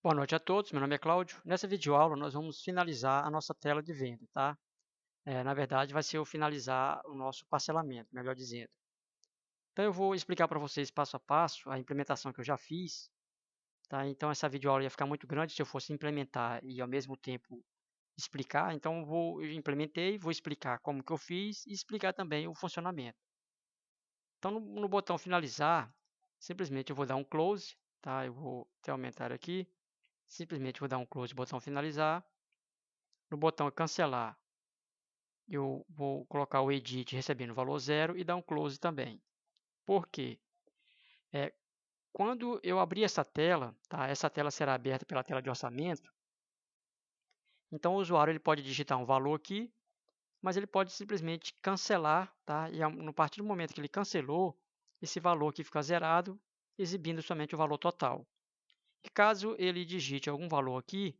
Boa noite a todos, meu nome é Cláudio. Nessa videoaula nós vamos finalizar a nossa tela de venda, tá? Na verdade vai ser o finalizar o nosso parcelamento, melhor dizendo. Então eu vou explicar para vocês passo a passo a implementação que eu já fiz, tá? Então essa videoaula ia ficar muito grande se eu fosse implementar e ao mesmo tempo explicar. Então eu implementei, vou explicar como que eu fiz e explicar também o funcionamento. Então no botão finalizar, simplesmente eu vou dar um close, tá? Eu vou até aumentar aqui. Simplesmente vou dar um close, botão finalizar. No botão cancelar, eu vou colocar o edit recebendo valor zero e dar um close também. Por quê? É, quando eu abrir essa tela, tá? Essa tela será aberta pela tela de orçamento. Então o usuário ele pode digitar um valor aqui, mas ele pode simplesmente cancelar, tá? E no partir do momento que ele cancelou, esse valor aqui fica zerado, exibindo somente o valor total. E caso ele digite algum valor aqui,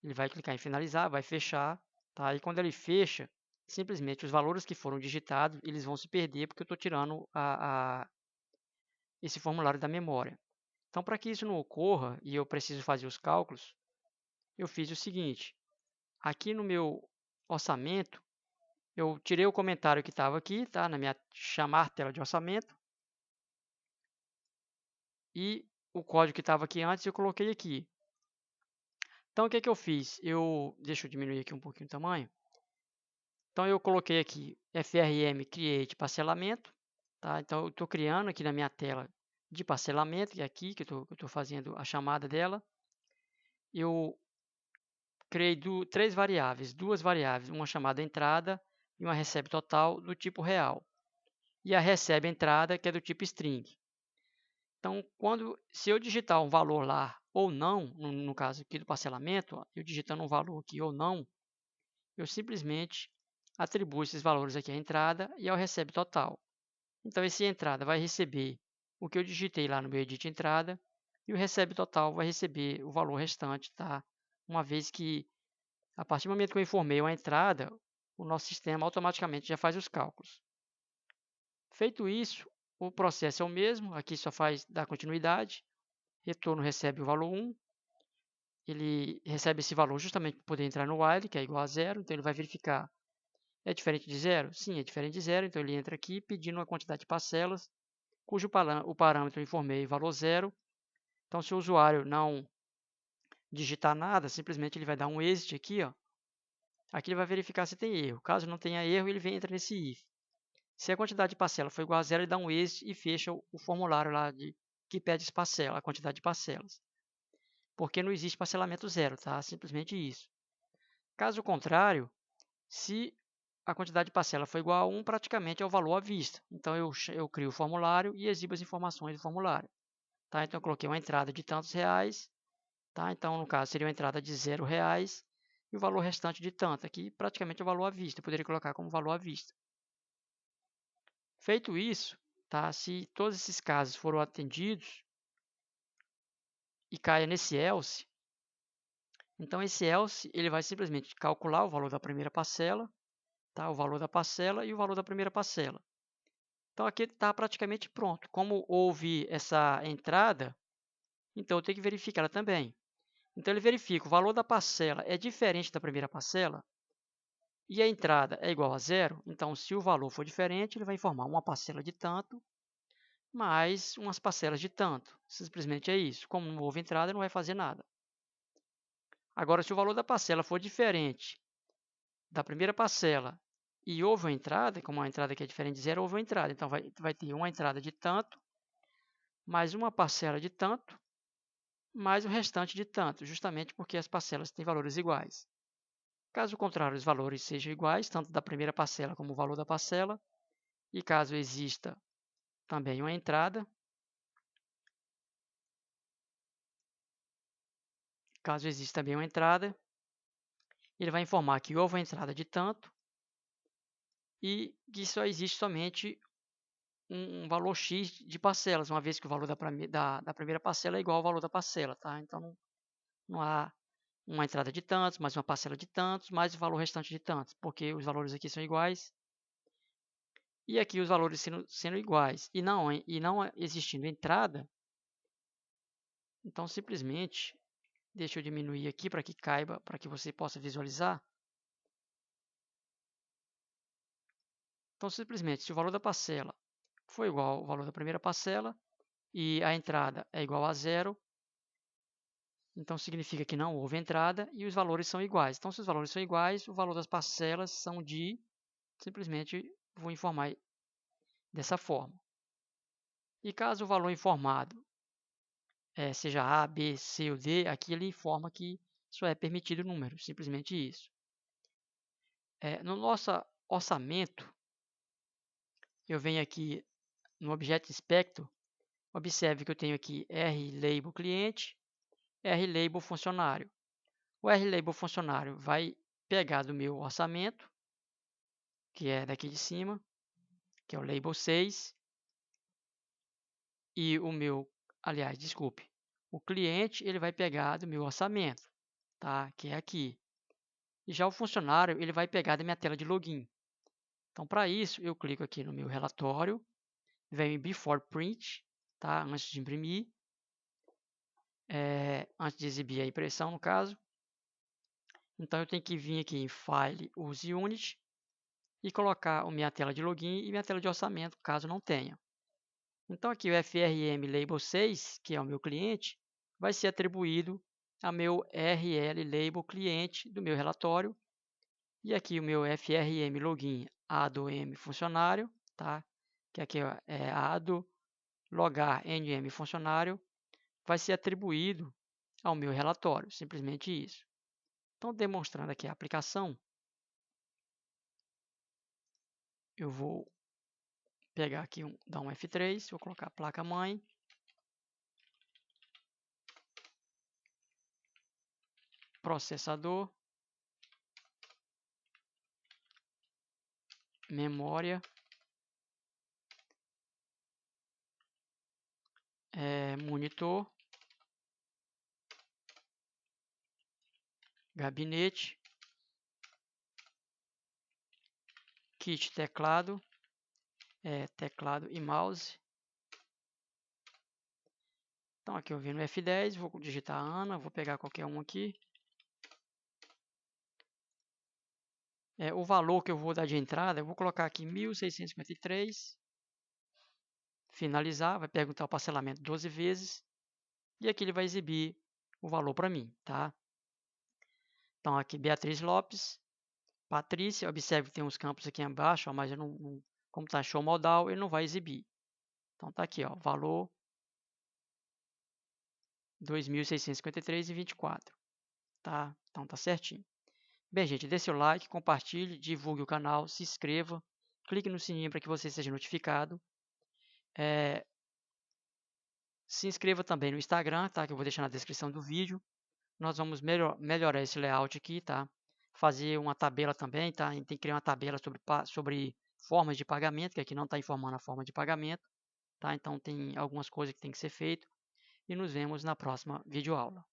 ele vai clicar em finalizar, vai fechar, tá? E quando ele fecha, simplesmente os valores que foram digitados, eles vão se perder porque eu estou tirando esse formulário da memória. Então, para que isso não ocorra e eu preciso fazer os cálculos, eu fiz o seguinte. Aqui no meu orçamento, eu tirei o comentário que estava aqui, tá? Na minha chamar tela de orçamento. E o código que estava aqui antes eu coloquei aqui. Então, o que eu fiz? Deixa eu diminuir aqui um pouquinho o tamanho. Então, eu coloquei aqui FRM Create Parcelamento. Tá? Então, eu estou criando aqui na minha tela de parcelamento, que é aqui que eu estou fazendo a chamada dela. Eu criei três variáveis, duas variáveis, uma chamada entrada e uma recebe total do tipo real. E a recebe entrada, que é do tipo string. Então, se eu digitar um valor lá ou não, no caso aqui do parcelamento, ó, eu digitando um valor aqui ou não, eu simplesmente atribuo esses valores aqui à entrada e ao recebe total. Então, esse entrada vai receber o que eu digitei lá no meu edit entrada e o recebe total vai receber o valor restante, tá? Uma vez que, a partir do momento que eu informei uma entrada, o nosso sistema automaticamente já faz os cálculos. Feito isso, o processo é o mesmo, aqui só faz dar continuidade, retorno recebe o valor 1, ele recebe esse valor justamente para poder entrar no while, que é igual a zero, então ele vai verificar, é diferente de zero? Sim, é diferente de zero, então ele entra aqui pedindo uma quantidade de parcelas, cujo o parâmetro eu informei valor zero. Então, se o usuário não digitar nada, simplesmente ele vai dar um exit aqui, ó. Aqui ele vai verificar se tem erro. Caso não tenha erro, ele entra nesse if. Se a quantidade de parcela for igual a zero, ele dá um exit e fecha o formulário lá que pede a quantidade de parcelas. Porque não existe parcelamento zero, tá? Simplesmente isso. Caso contrário, se a quantidade de parcela for igual a 1, praticamente é o valor à vista. Então, eu crio o formulário e exibo as informações do formulário. Tá? Então, eu coloquei uma entrada de tantos reais. Tá? Então, no caso, seria uma entrada de R$ 0 e o valor restante de tanto. Aqui, praticamente é o valor à vista. Eu poderia colocar como valor à vista. Feito isso, tá? Se todos esses casos foram atendidos e caia nesse else, então esse else ele vai simplesmente calcular o valor da primeira parcela, tá? O valor da parcela e o valor da primeira parcela. Então aqui está praticamente pronto. Como houve essa entrada, então eu tenho que verificar ela também. Então ele verifica o valor da parcela é diferente da primeira parcela e a entrada é igual a zero. Então se o valor for diferente, ele vai informar uma parcela de tanto mais umas parcelas de tanto. Simplesmente é isso. Como não houve entrada, não vai fazer nada. Agora, se o valor da parcela for diferente da primeira parcela e houve uma entrada, como a entrada aqui é diferente de zero, houve uma entrada. Então, vai ter uma entrada de tanto, mais uma parcela de tanto, mais o restante de tanto, justamente porque as parcelas têm valores iguais. Caso contrário, os valores sejam iguais, tanto da primeira parcela como o valor da parcela, e caso exista também uma entrada, ele vai informar que houve uma entrada de tanto e que só existe somente um valor X de parcelas, uma vez que o valor da primeira parcela é igual ao valor da parcela, tá? Então, não há uma entrada de tantos, mais uma parcela de tantos, mais o valor restante de tantos, porque os valores aqui são iguais e aqui os valores sendo iguais e não existindo entrada, então simplesmente Deixa eu diminuir aqui para que caiba, para que você possa visualizar. Então, simplesmente, se o valor da parcela for igual ao valor da primeira parcela e a entrada é igual a 0, então significa que não houve entrada e os valores são iguais. Então, se os valores são iguais, o valor das parcelas são de... Simplesmente vou informar dessa forma. E caso o valor informado seja A, B, C ou D, aqui ele informa que só é permitido o número, simplesmente isso. No nosso orçamento, eu venho aqui no Object Inspector, observe que eu tenho aqui RLabel cliente, RLabel funcionário. O RLabel funcionário vai pegar do meu orçamento, que é daqui de cima, que é o label 6, e o meu, aliás, desculpe, o cliente ele vai pegar do meu orçamento, tá? Que é aqui. E já o funcionário ele vai pegar da minha tela de login. Então, para isso, eu clico aqui no meu relatório, venho em Before Print, tá? Antes de imprimir, antes de exibir a impressão, no caso. Então, eu tenho que vir aqui em File, Use Unit, e colocar a minha tela de login e minha tela de orçamento, caso não tenha. Então, aqui o FRM Label 6, que é o meu cliente, vai ser atribuído ao meu RL Label cliente do meu relatório. E aqui o meu FRM Login ADOM funcionário, tá? Que aqui é ADO logar NM funcionário, vai ser atribuído ao meu relatório, simplesmente isso. Então, demonstrando aqui a aplicação, eu vou pegar aqui, dar um F3, vou colocar a placa-mãe, processador, memória, monitor, gabinete, kit teclado, teclado e mouse. Então aqui eu venho no F10, vou digitar Ana, vou pegar qualquer um aqui. O valor que eu vou dar de entrada, eu vou colocar aqui 1.653. Finalizar, vai perguntar o parcelamento 12 vezes. E aqui ele vai exibir o valor para mim, tá? Então aqui Beatriz Lopes, Patrícia, observe que tem uns campos aqui embaixo, ó, mas eu não, como está show modal, ele não vai exibir. Então tá aqui, ó, valor 2.653,24, tá? Então tá certinho. Bem, gente, dê seu like, compartilhe, divulgue o canal, se inscreva, clique no sininho para que você seja notificado. Se inscreva também no Instagram, tá? Que eu vou deixar na descrição do vídeo. Nós vamos melhorar esse layout aqui, tá? Fazer uma tabela também, tá? A gente tem que criar uma tabela sobre formas de pagamento, que aqui não está informando a forma de pagamento, tá? Então tem algumas coisas que tem que ser feito. E nos vemos na próxima videoaula.